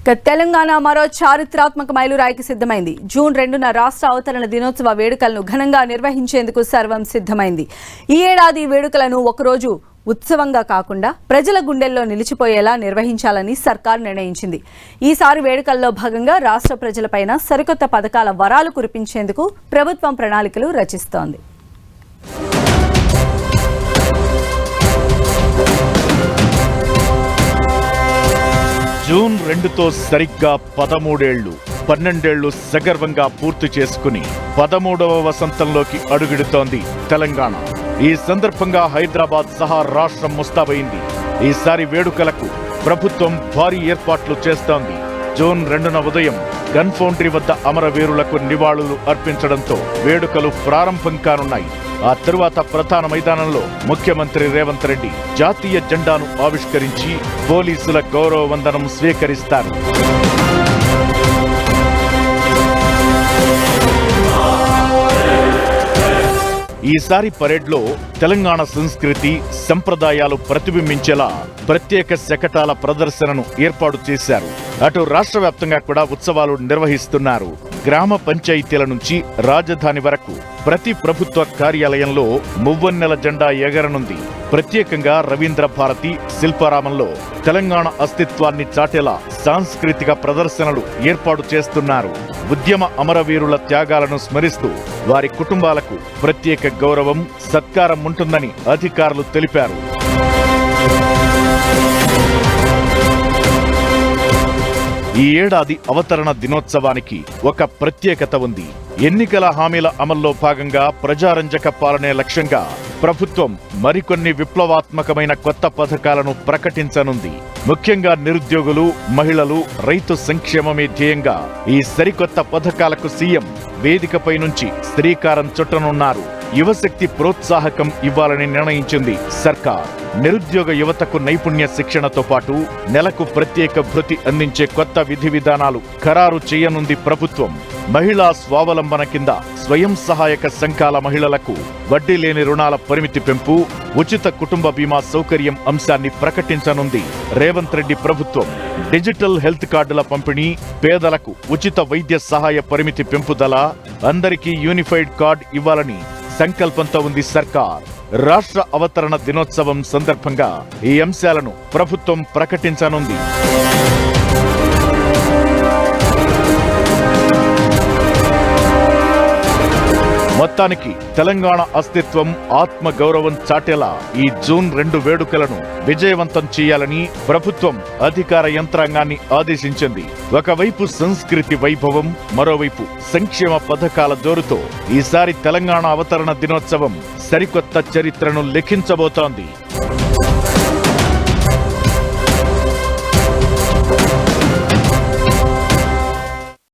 తెలంగాణ మరో చారిత్రాత్మక మైలురాయికి సిద్ధమైంది. జూన్ 2న రాష్ట్ర అవతరణ దినోత్సవ వేడుకలను ఘనంగా నిర్వహించేందుకు సర్వం సిద్ధమైంది. ఈ ఏడాది వేడుకలను ఒకరోజు ఉత్సవంగా కాకుండా ప్రజల గుండెల్లో నిలిచిపోయేలా నిర్వహించాలని సర్కార్ నిర్ణయించింది. ఈసారి వేడుకల్లో భాగంగా రాష్ట్ర ప్రజలపైన సరికొత్త పథకాల వరాలు కురిపించేందుకు ప్రభుత్వం ప్రణాళికలు రచిస్తోంది. జూన్ 2తో సరిగ్గా 13 ఏళ్లు 12 ఏళ్లు సగర్వంగా పూర్తి చేసుకుని 13వ వసంతంలోకి అడుగిడుతోంది తెలంగాణ. ఈ సందర్భంగా హైదరాబాద్ సహా రాష్ట్రం ముస్తాబైంది. ఈసారి వేడుకలకు ప్రభుత్వం భారీ ఏర్పాట్లు చేస్తోంది. జూన్ 2న ఉదయం గన్ ఫౌండరీ వద్ద అమరవీరులకు నివాళులు అర్పించడంతో వేడుకలు ప్రారంభం కానున్నాయి. ఆ తరువాత ప్రధాన మైదానంలో ముఖ్యమంత్రి రేవంత్ రెడ్డి జాతీయ జెండాను ఆవిష్కరించి పోలీసుల గౌరవ వందనం స్వీకరిస్తారు. ఈసారి పరేడ్లో తెలంగాణ సంస్కృతి సంప్రదాయాలు ప్రతిబింబించేలా ప్రత్యేక శకటాల ప్రదర్శనను ఏర్పాటు చేశారు. అటు రాష్ట్ర వ్యాప్తంగా కూడా ఉత్సవాలు నిర్వహిస్తున్నారు. గ్రామ పంచాయతీల నుంచి రాజధాని వరకు ప్రతి ప్రభుత్వ కార్యాలయంలో మువ్వన్నెల జెండా ఎగరనుంది. ప్రత్యేకంగా రవీంద్ర భారతి శిల్పారామంలో తెలంగాణ అస్తిత్వాన్ని చాటేలా సాంస్కృతిక ప్రదర్శనలు ఏర్పాటు చేస్తున్నారు. ఉద్యమ అమరవీరుల త్యాగాలను స్మరిస్తూ వారి కుటుంబాలకు ప్రత్యేక గౌరవం సత్కారం ఉంటుందని అధికారులు తెలిపారు. ఈ ఏడాది అవతరణ దినోత్సవానికి ఒక ప్రత్యేకత ఉంది. ఎన్నికల హామీల అమల్లో భాగంగా ప్రజారంజక పాలనే లక్ష్యంగా ప్రభుత్వం మరికొన్ని విప్లవాత్మకమైన కొత్త పథకాలను ప్రకటించనుంది. ముఖ్యంగా నిరుద్యోగులు, మహిళలు, రైతు సంక్షేమమే ధ్యేయంగా ఈ సరికొత్త పథకాలకు సీఎం వేదికపై నుంచి శ్రీకారం చుట్టనున్నారు. యువశక్తి ప్రోత్సాహకం ఇవ్వాలని నిర్ణయించింది సర్కార్. నిరుద్యోగ యువతకు నైపుణ్య శిక్షణతో పాటు నెలకు ప్రత్యేక భృతి అందించే కొత్త విధి విధానాలు ఖరారు చేయనుంది ప్రభుత్వం. మహిళా స్వావలంబన కింద స్వయం సహాయక సంఘాల మహిళలకు వడ్డీ లేని రుణాల పరిమితి పెంపు, ఉచిత కుటుంబ బీమా సౌకర్యం అంశాన్ని ప్రకటించనుంది రేవంత్ రెడ్డి ప్రభుత్వం. డిజిటల్ హెల్త్ కార్డుల పంపిణీ, పేదలకు ఉచిత వైద్య సహాయ పరిమితి పెంపుదల, అందరికీ యూనిఫైడ్ కార్డ్ ఇవ్వాలని సంకల్పంతో ఉంది సర్కార్. రాష్ట్ర అవతరణ దినోత్సవం సందర్భంగా ఈ అంశాలను ప్రభుత్వం ప్రకటించనుంది. మొత్తానికి తెలంగాణ అస్తిత్వం, ఆత్మ గౌరవం చాటేలా ఈ జూన్ 2 వేడుకలను విజయవంతం చేయాలని ప్రభుత్వం అధికార యంత్రాంగాన్ని ఆదేశించింది. ఒకవైపు సంస్కృతి వైభవం, మరోవైపు సంక్షేమ పథకాల జోరుతో ఈసారి తెలంగాణ అవతరణ దినోత్సవం సరికొత్త చరిత్రను లిఖించబోతోంది.